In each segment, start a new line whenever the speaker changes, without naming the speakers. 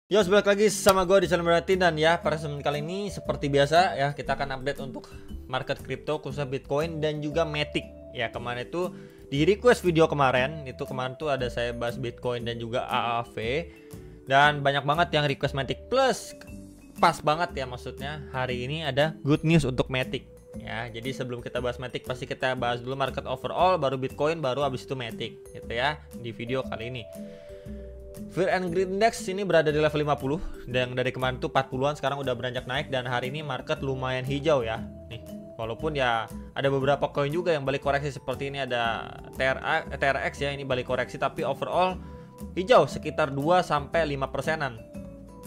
Yo, balik lagi sama gue di channel Berarti. Dan ya, pada kesempatan kali ini seperti biasa ya, kita akan update untuk market crypto khususnya Bitcoin dan juga Matic. Ya, kemarin itu di request video kemarin tuh ada saya bahas Bitcoin dan juga AAV. Dan banyak banget yang request Matic Plus. Pas banget ya, maksudnya hari ini ada good news untuk Matic. Ya, jadi sebelum kita bahas Matic pasti kita bahas dulu market overall, baru Bitcoin, baru habis itu Matic gitu ya di video kali ini. Fear and Greed Index ini berada di level 50 dan dari kemarin tuh 40-an, sekarang udah beranjak naik dan hari ini market lumayan hijau ya. Nih, walaupun ya ada beberapa koin juga yang balik koreksi seperti ini, ada TRX ya, ini balik koreksi tapi overall hijau sekitar 2 sampai 5%-an.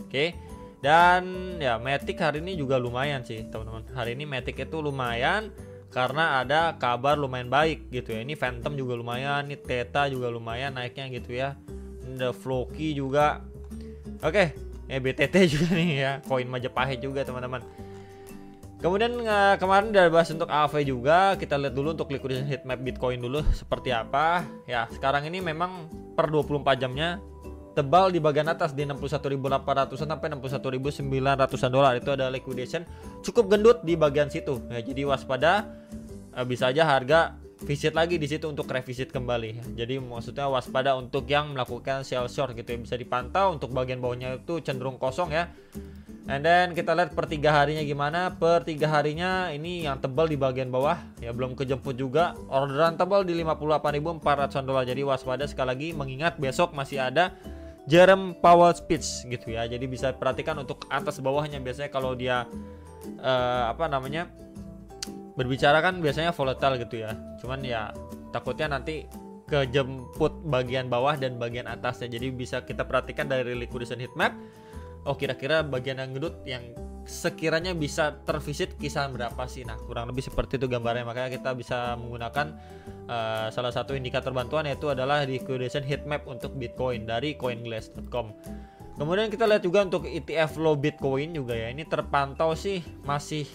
Oke. Dan ya Matic hari ini juga lumayan sih, teman-teman. Hari ini Matic itu lumayan karena ada kabar lumayan baik gitu ya. Ini Phantom juga lumayan, ini Theta juga lumayan naiknya gitu ya. Ada Floki juga. Oke, BTT juga nih ya, koin Majapahit juga teman-teman. Kemudian kemarin udah bahas untuk AV juga. Kita lihat dulu untuk liquidation heatmap Bitcoin dulu seperti apa. Ya, sekarang ini memang per 24 jamnya tebal di bagian atas di 61.800-an sampai 61.900-an dolar. Itu ada liquidation cukup gendut di bagian situ. Ya, jadi waspada, bisa aja harga visit lagi di situ untuk revisit kembali. Jadi maksudnya waspada untuk yang melakukan sell short gitu ya, bisa dipantau. Untuk bagian bawahnya itu cenderung kosong ya. And then kita lihat per 3 harinya gimana. Per 3 harinya ini yang tebal di bagian bawah ya, belum kejemput juga. Orderan tebal di 58.400 dolar. Jadi waspada sekali lagi, mengingat besok masih ada Jerome Powell speech gitu ya. Jadi bisa perhatikan untuk atas bawahnya. Biasanya kalau dia berbicara kan biasanya volatile gitu ya. Cuman ya takutnya nanti kejemput bagian bawah dan bagian atasnya. Jadi bisa kita perhatikan dari liquidation heatmap. Oh, kira-kira bagian yang gendut yang sekiranya bisa tervisit kisaran berapa sih. Nah, kurang lebih seperti itu gambarnya. Makanya kita bisa menggunakan salah satu indikator bantuan, yaitu adalah liquidation heatmap untuk Bitcoin dari coinglass.com. Kemudian kita lihat juga untuk ETF low Bitcoin juga ya. Ini terpantau sih masih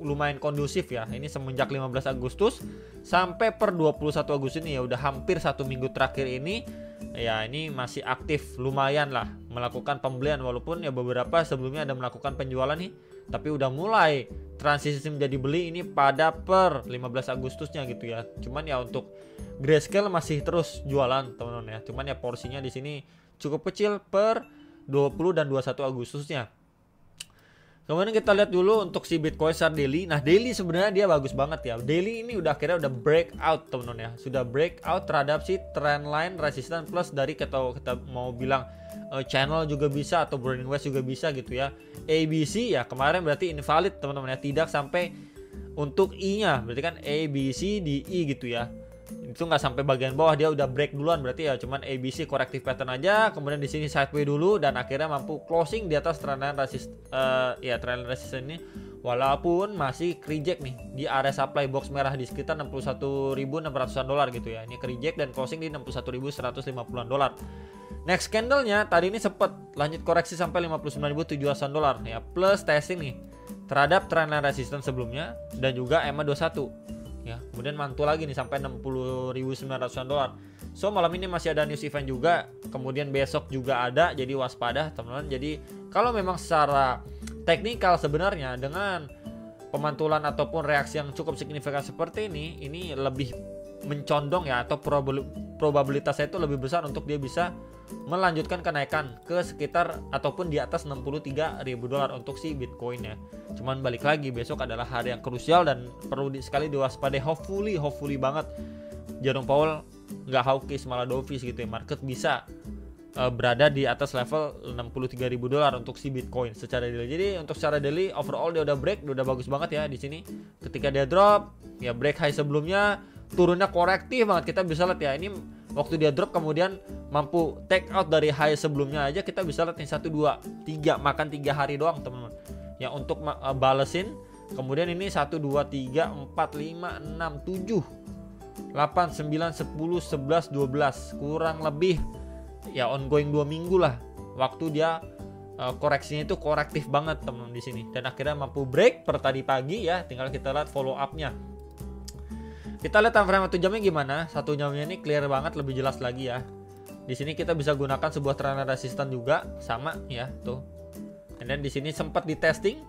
lumayan kondusif ya. Ini semenjak 15 Agustus sampai per 21 Agustus ini ya, udah hampir 1 minggu terakhir ini ya, ini masih aktif lumayan lah melakukan pembelian. Walaupun ya beberapa sebelumnya ada melakukan penjualan nih, tapi udah mulai transisi menjadi beli ini pada per 15 Agustusnya gitu ya. Cuman ya untuk Grayscale masih terus jualan teman-teman ya. Cuman ya porsinya di sini cukup kecil per 20 dan 21 Agustusnya. Kemudian kita lihat dulu untuk si Bitcoin secara daily. Nah, daily sebenarnya dia bagus banget ya. Daily ini udah akhirnya udah breakout teman-teman ya. Sudah breakout terhadap si trendline resistance plus dari kita mau bilang channel juga bisa atau Burning West juga bisa gitu ya. ABC ya kemarin berarti invalid teman-teman ya. Tidak sampai untuk I-nya. Berarti kan ABC di I gitu ya. Itu nggak sampai bagian bawah, dia udah break duluan, berarti ya cuman ABC corrective pattern aja. Kemudian di sini sideway dulu dan akhirnya mampu closing di atas trendline resistance ini, walaupun masih reject nih di area supply box merah di sekitar 61.600-an dolar gitu ya. Ini reject dan closing di 61.150-an dolar. Next candlenya tadi ini sempat lanjut koreksi sampai 59.700-an dolar ya, plus testing nih terhadap trendline resistance sebelumnya dan juga EMA 21 ya. Kemudian mantul lagi nih sampai 60.900-an dolar. So malam ini masih ada news event juga, kemudian besok juga ada, jadi waspada teman-teman. Jadi kalau memang secara teknikal sebenarnya dengan pemantulan ataupun reaksi yang cukup signifikan seperti ini lebih mencondong ya, atau probabilitasnya itu lebih besar untuk dia bisa melanjutkan kenaikan ke sekitar ataupun di atas 63.000 dolar untuk si Bitcoin ya. Cuman balik lagi, besok adalah hari yang krusial dan perlu sekali diwaspadai. Hopefully banget Jerome Powell nggak hawkish malah dovish gitu ya. Market bisa berada di atas level 63.000 dolar untuk si Bitcoin secara daily. Jadi untuk secara daily overall dia udah break, udah bagus banget ya di sini. Ketika dia drop ya, break high sebelumnya, turunnya korektif banget. Kita bisa lihat ya, ini waktu dia drop kemudian mampu take out dari high sebelumnya aja, kita bisa lihat nih 1, 2, 3, makan 3 hari doang teman-teman ya untuk balesin. Kemudian ini 1, 2, 3, 4, 5, 6, 7, 8, 9, 10, 11, 12, kurang lebih ya ongoing 2 minggu lah waktu dia koreksinya itu korektif banget teman-teman di sini, dan akhirnya mampu break per tadi pagi ya. Tinggal kita lihat follow up-nya. Kita lihat time frame 1 jamnya gimana. 1 jamnya ini clear banget, lebih jelas lagi ya. Di sini kita bisa gunakan sebuah trend resistance juga, sama ya tuh. And then di sini sempat di testing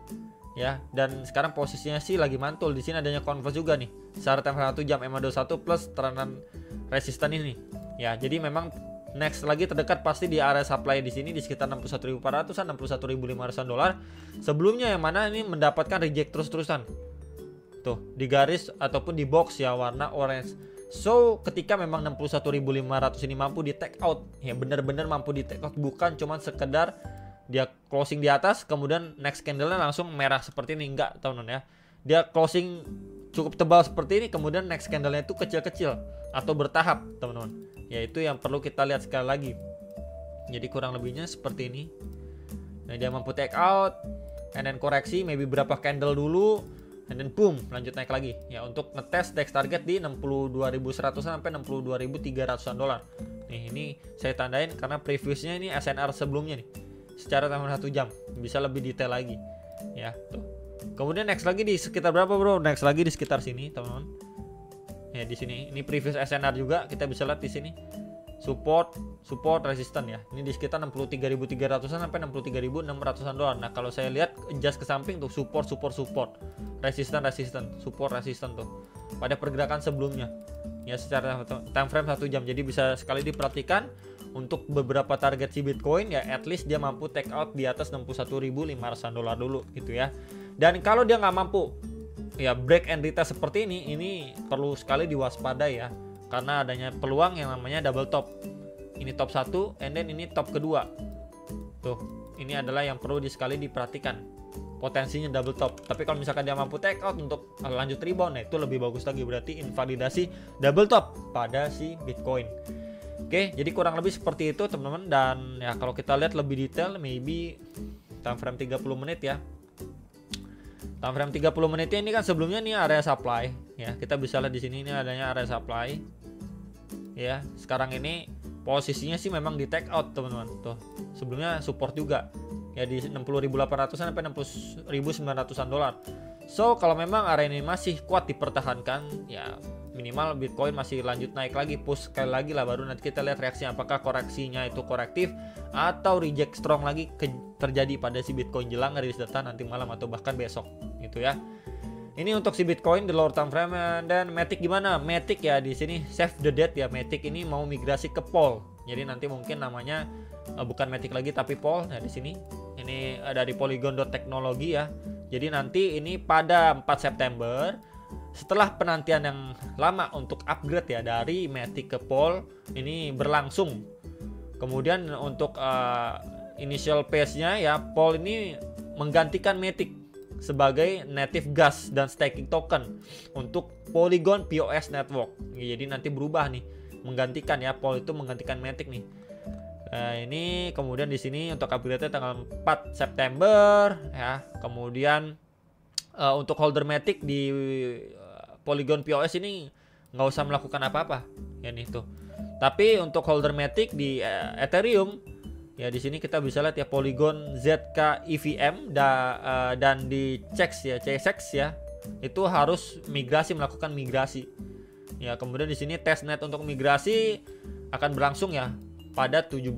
ya, dan sekarang posisinya sih lagi mantul. Di sini adanya converse juga nih secara time frame 1 jam MA21 plus trend resistance ini. Ya, jadi memang next lagi terdekat pasti di area supply di sini di sekitar 61.400-an, 61.500-an dolar. Sebelumnya yang mana ini mendapatkan reject terus-terusan. Tuh, di garis ataupun di box ya warna orange. So, ketika memang 61.500 ini mampu di take out, ya benar-benar mampu di take out, bukan cuman sekedar dia closing di atas kemudian next candle-nya langsung merah seperti ini, enggak teman-teman ya. Dia closing cukup tebal seperti ini kemudian next candle-nya itu kecil-kecil atau bertahap, teman-teman. Ya itu yang perlu kita lihat sekali lagi. Jadi kurang lebihnya seperti ini. Nah, dia mampu take out and then koreksi maybe berapa candle dulu, and then boom lanjut naik lagi ya untuk ngetes next target di 62.100 sampai 62.300-an dolar. Nih ini saya tandain karena previousnya ini SNR sebelumnya nih secara time 1 jam, bisa lebih detail lagi ya tuh. Kemudian next lagi di sekitar berapa bro? Next lagi di sekitar sini teman-teman. Ya di sini ini previous SNR juga kita bisa lihat di sini. Support resisten ya. Ini di sekitar 63.300-an sampai 63.600-an dolar. Nah, kalau saya lihat adjust ke samping tuh support, resisten, support, resisten tuh. Pada pergerakan sebelumnya. Ya secara time frame 1 jam. Jadi bisa sekali diperhatikan untuk beberapa target si Bitcoin ya at least dia mampu take out di atas 61.500-an dolar dulu gitu ya. Dan kalau dia nggak mampu ya break and retest seperti ini perlu sekali diwaspadai ya. Karena adanya peluang yang namanya double top. Ini top 1 and then ini top kedua. Tuh, ini adalah yang perlu sekali diperhatikan. Potensinya double top. Tapi kalau misalkan dia mampu take out untuk lanjut rebound, nah itu lebih bagus lagi, berarti invalidasi double top pada si Bitcoin. Oke, jadi kurang lebih seperti itu teman-teman. Dan ya kalau kita lihat lebih detail maybe time frame 30 menit ya. Time frame 30 menitnya ini kan sebelumnya nih area supply ya. Kita bisa lihat di sini ini adanya area supply. Ya, sekarang ini posisinya sih memang di take out teman-teman. Tuh, sebelumnya support juga. Ya di 60.800-an sampai 60.900-an dolar. So, kalau memang area ini masih kuat dipertahankan, ya minimal Bitcoin masih lanjut naik lagi, push sekali lagi lah, baru nanti kita lihat reaksinya apakah koreksinya itu korektif atau reject strong lagi terjadi pada si Bitcoin jelang rilis data nanti malam atau bahkan besok gitu ya. Ini untuk si Bitcoin di lower time frame. Dan Matic gimana? Matic ya di sini save the date ya. Matic ini mau migrasi ke Pol. Jadi nanti mungkin namanya bukan Matic lagi tapi Pol. Nah di sini ini dari Polygon.technology ya. Jadi nanti ini pada 4 September setelah penantian yang lama untuk upgrade ya dari Matic ke Pol ini berlangsung. Kemudian untuk initial phase-nya ya Pol ini menggantikan Matic sebagai native gas dan staking token untuk Polygon POS network. Jadi nanti berubah nih, menggantikan ya, Pol itu menggantikan Matic nih. Ini kemudian di sini untuk upgrade-nya tanggal 4 September ya. Kemudian untuk holder Matic di Polygon POS ini nggak usah melakukan apa-apa ya nih tuh. Tapi untuk holder Matic di Ethereum ya di sini kita bisa lihat ya Polygon ZK EVM dan di CEX ya itu harus melakukan migrasi. Ya kemudian di sini testnet untuk migrasi akan berlangsung ya pada 17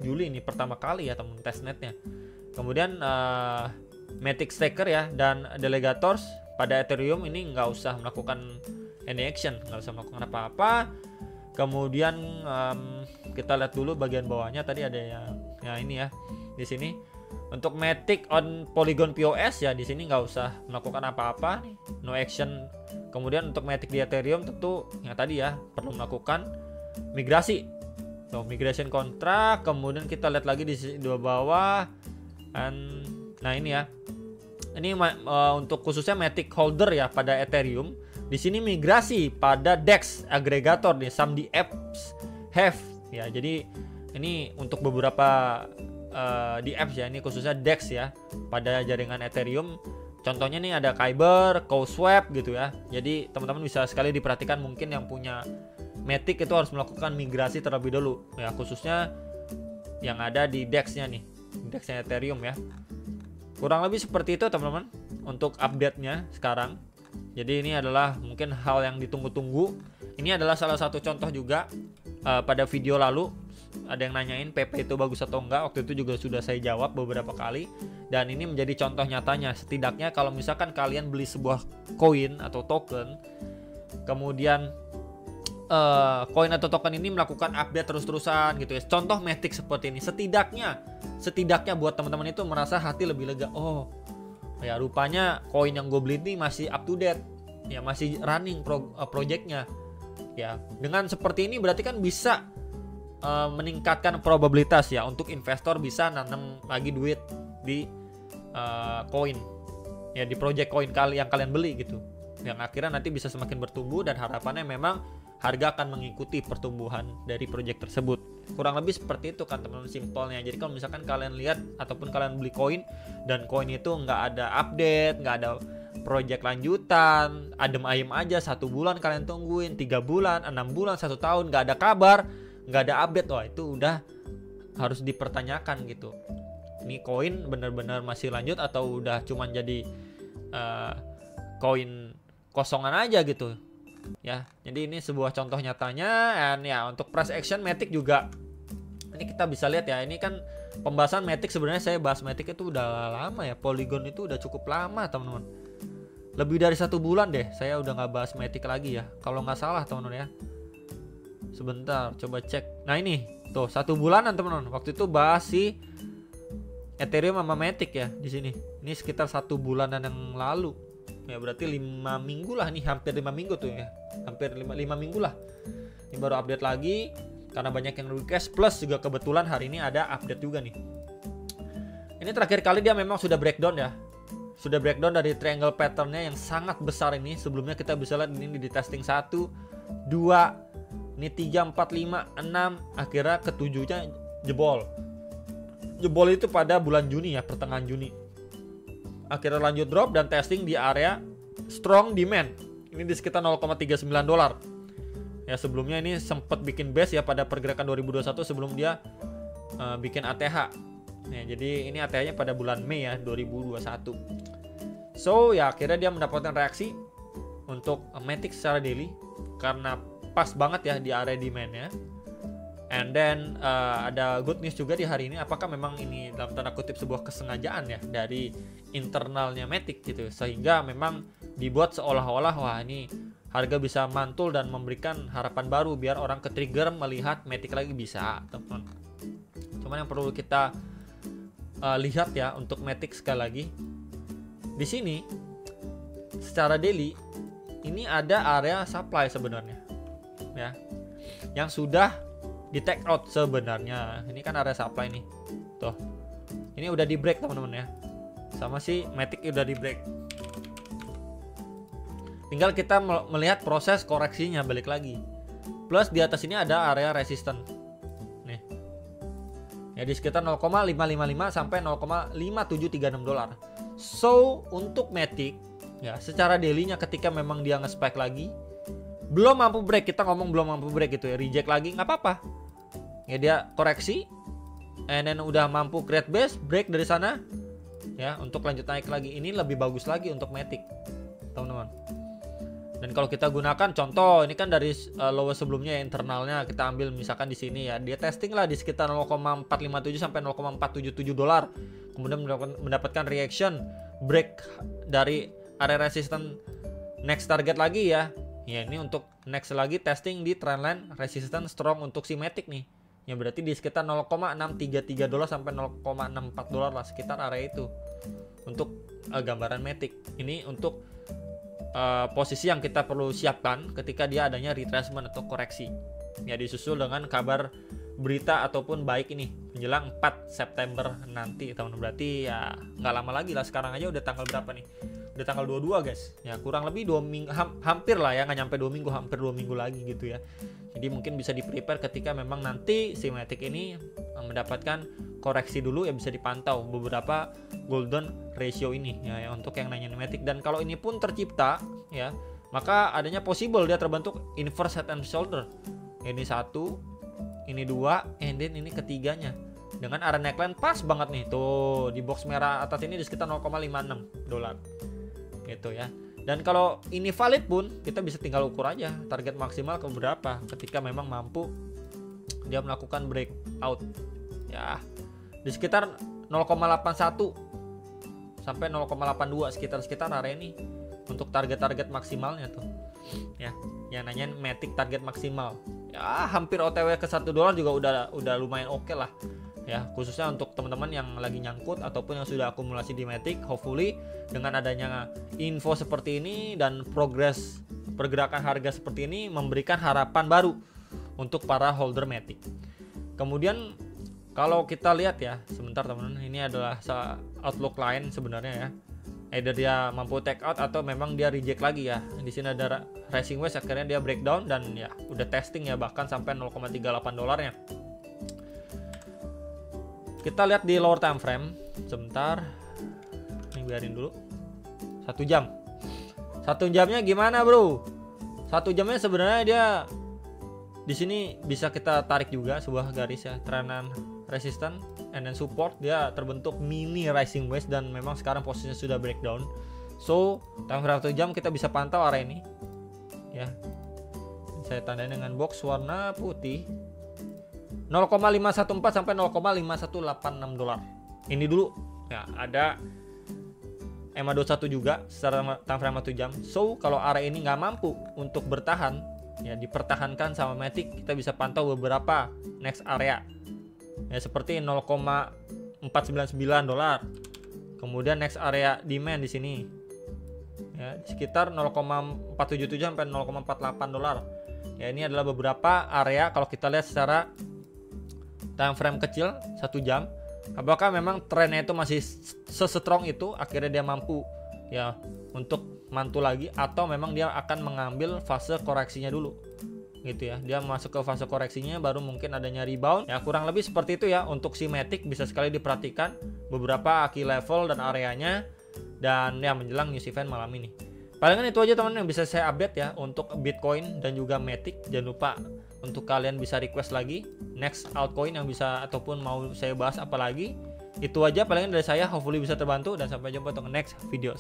Juli ini pertama kali ya teman testnetnya. Kemudian Matic Staker ya dan Delegators pada Ethereum ini nggak usah melakukan any action, nggak usah melakukan apa-apa. Kemudian kita lihat dulu bagian bawahnya tadi ada yang ini ya di sini untuk Matic on Polygon POS ya di sini nggak usah melakukan apa-apa nih, no action. Kemudian untuk Matic di Ethereum tentu yang tadi ya perlu melakukan migrasi, so migration kontrak. Kemudian kita lihat lagi di bawah nah ini ya ini untuk khususnya Matic holder ya pada Ethereum. Di sini migrasi pada DEX agregator nih, some the apps have ya. Jadi ini untuk beberapa di apps ya, ini khususnya DEX ya pada jaringan Ethereum. Contohnya nih ada Kyber, CoSwap gitu ya. Jadi teman-teman bisa sekali diperhatikan mungkin yang punya Matic itu harus melakukan migrasi terlebih dulu ya, khususnya yang ada di DEX-nya nih, DEX-nya Ethereum ya. Kurang lebih seperti itu teman-teman untuk update-nya sekarang. Jadi ini adalah mungkin hal yang ditunggu-tunggu. Ini adalah salah satu contoh juga pada video lalu ada yang nanyain PP itu bagus atau enggak, waktu itu juga sudah saya jawab beberapa kali. Dan ini menjadi contoh nyatanya. Setidaknya kalau misalkan kalian beli sebuah koin atau token, kemudian koin atau token ini melakukan update terus-terusan gitu ya. Contoh Matic seperti ini, setidaknya buat teman-teman itu merasa hati lebih lega. Oh ya, rupanya koin yang gue beli ini masih up to date ya, masih running projectnya ya. Dengan seperti ini berarti kan bisa meningkatkan probabilitas ya untuk investor bisa nanam lagi duit di koin ya, di project koin yang kalian beli gitu, yang akhirnya nanti bisa semakin bertumbuh, dan harapannya memang harga akan mengikuti pertumbuhan dari project tersebut. Kurang lebih seperti itu kan teman-teman, simpelnya. Jadi kalau misalkan kalian lihat ataupun kalian beli koin dan koin itu nggak ada update, nggak ada project lanjutan, adem ayem aja, 1 bulan kalian tungguin, 3 bulan, 6 bulan, 1 tahun nggak ada kabar, nggak ada update, wah itu udah harus dipertanyakan gitu. Ini koin benar-benar masih lanjut atau udah cuman jadi koin kosongan aja gitu ya. Jadi ini sebuah contoh nyatanya. Dan ya untuk price action Matic juga ini kita bisa lihat ya, ini kan pembahasan Matic, sebenarnya saya bahas Matic itu udah lama ya, Polygon itu udah cukup lama teman-teman, lebih dari 1 bulan deh saya udah nggak bahas Matic lagi ya, kalau nggak salah teman-teman ya. Sebentar coba cek. Nah ini tuh 1 bulanan teman-teman, waktu itu bahas si Ethereum sama Matic ya di sini. Ini sekitar 1 bulanan yang lalu ya, berarti 5 minggu lah nih, hampir 5 minggu tuh ya, hampir 5 minggu lah. Ini baru update lagi karena banyak yang request, plus juga kebetulan hari ini ada update juga nih. Ini terakhir kali dia memang sudah breakdown ya, sudah breakdown dari triangle patternnya yang sangat besar ini. Sebelumnya kita bisa lihat ini di testing 1, 2, ini 3, 4, 5, 6, akhirnya ketujuhnya jebol itu pada bulan Juni ya, pertengahan Juni. Akhirnya lanjut drop dan testing di area strong demand. Ini di sekitar 0,39 dolar. Ya sebelumnya ini sempat bikin base ya pada pergerakan 2021 sebelum dia bikin ATH. Ya, jadi ini ATH-nya pada bulan Mei ya 2021. So ya akhirnya dia mendapatkan reaksi untuk Matic secara daily karena pas banget ya di area demand-nya. And then ada good news juga di hari ini. Apakah memang ini dalam tanda kutip sebuah kesengajaan ya dari internalnya Matic gitu, sehingga memang dibuat seolah-olah wah ini harga bisa mantul dan memberikan harapan baru biar orang ke-trigger melihat Matic lagi, bisa teman. Cuman yang perlu kita lihat ya untuk Matic sekali lagi di sini secara daily ini ada area supply sebenarnya ya, yang sudah di take out sebenarnya. Ini kan area supply nih tuh, ini udah di break teman-teman ya, sama si Matic udah di break. Tinggal kita melihat proses koreksinya balik lagi. Plus di atas ini ada area resisten nih ya, di sekitar 0,555 sampai 0,5736 dolar. So untuk Matic ya secara daily-nya ketika memang dia nge-spike lagi belum mampu break, kita ngomong belum mampu break gitu ya, reject lagi nggak apa-apa ya, dia koreksi and then udah mampu create base, break dari sana ya untuk lanjut naik lagi. Ini lebih bagus lagi untuk Matic teman-teman. Dan kalau kita gunakan contoh ini kan dari low sebelumnya ya, internalnya kita ambil misalkan di sini ya, dia testing lah di sekitar 0,457 sampai 0,477 dolar, kemudian mendapatkan reaction break dari area resistance next target lagi ya. Ya ini untuk next lagi testing di trendline resistance strong untuk si Matic nih. Ya berarti di sekitar 0,633 dolar sampai 0,64 dolar lah, sekitar area itu untuk gambaran Matic. Ini untuk posisi yang kita perlu siapkan ketika dia adanya retracement atau koreksi. Ya disusul dengan kabar berita ataupun baik ini menjelang 4 September nanti teman-teman. Berarti ya nggak lama lagi lah, sekarang aja udah tanggal berapa nih? Udah tanggal 22 guys. Ya kurang lebih 2 minggu, hampir lah ya, nggak nyampe 2 minggu, hampir 2 minggu lagi gitu ya. Jadi mungkin bisa di-prepare ketika memang nanti si Matic ini mendapatkan koreksi dulu ya, bisa dipantau beberapa golden ratio ini ya untuk yang nanya Matic. Dan kalau ini pun tercipta ya, maka adanya possible dia terbentuk inverse head and shoulder. Ini 1, ini 2, and then ini ketiganya dengan area neckline pas banget nih tuh di box merah atas ini di sekitar 0,56 dolar gitu ya. Dan kalau ini valid pun kita bisa tinggal ukur aja target maksimal ke berapa ketika memang mampu dia melakukan breakout ya di sekitar 0,81 sampai 0,82 sekitar area ini untuk target maksimalnya tuh ya. Yang nanyain Matic target maksimal ya hampir OTW ke $1 juga udah lumayan oke lah ya, khususnya untuk teman-teman yang lagi nyangkut ataupun yang sudah akumulasi di Matic. Hopefully dengan adanya info seperti ini dan progres pergerakan harga seperti ini memberikan harapan baru untuk para holder Matic. Kemudian kalau kita lihat ya sebentar teman-teman, ini adalah outlook lain sebenarnya ya, either dia mampu take out atau memang dia reject lagi ya. Di sini ada rising wedge, akhirnya dia breakdown dan ya udah testing ya bahkan sampai $0,38 nya. Kita lihat di lower time frame sebentar. Ini biarin dulu. 1 jam. 1 jamnya gimana, Bro? 1 jamnya sebenarnya dia di sini bisa kita tarik juga sebuah garis ya, trenan resistance and then support. Dia terbentuk mini rising wedge dan memang sekarang posisinya sudah breakdown. So, time frame 1 jam kita bisa pantau area ini. Ya. Saya tandain dengan box warna putih. 0,514 sampai 0,5186 Ini dulu ya, ada EMA21 juga secara time frame 1 jam. So kalau area ini nggak mampu untuk bertahan ya, dipertahankan sama Matic, kita bisa pantau beberapa next area ya, seperti $0,499. Kemudian next area demand di sini ya, sekitar 0,477 sampai $0,48 ya. Ini adalah beberapa area kalau kita lihat secara time frame kecil 1 jam, apakah memang trennya itu masih sestrong itu, akhirnya dia mampu ya untuk mantul lagi, atau memang dia akan mengambil fase koreksinya dulu gitu ya. Dia masuk ke fase koreksinya baru mungkin adanya rebound ya, kurang lebih seperti itu ya. Untuk si Matic bisa sekali diperhatikan beberapa key level dan areanya, dan ya menjelang news event malam ini. Palingan itu aja teman-teman yang bisa saya update ya untuk Bitcoin dan juga Matic. Jangan lupa untuk kalian bisa request lagi next altcoin yang bisa ataupun mau saya bahas apa lagi. Itu aja palingan dari saya, hopefully bisa terbantu, dan sampai jumpa untuk next video.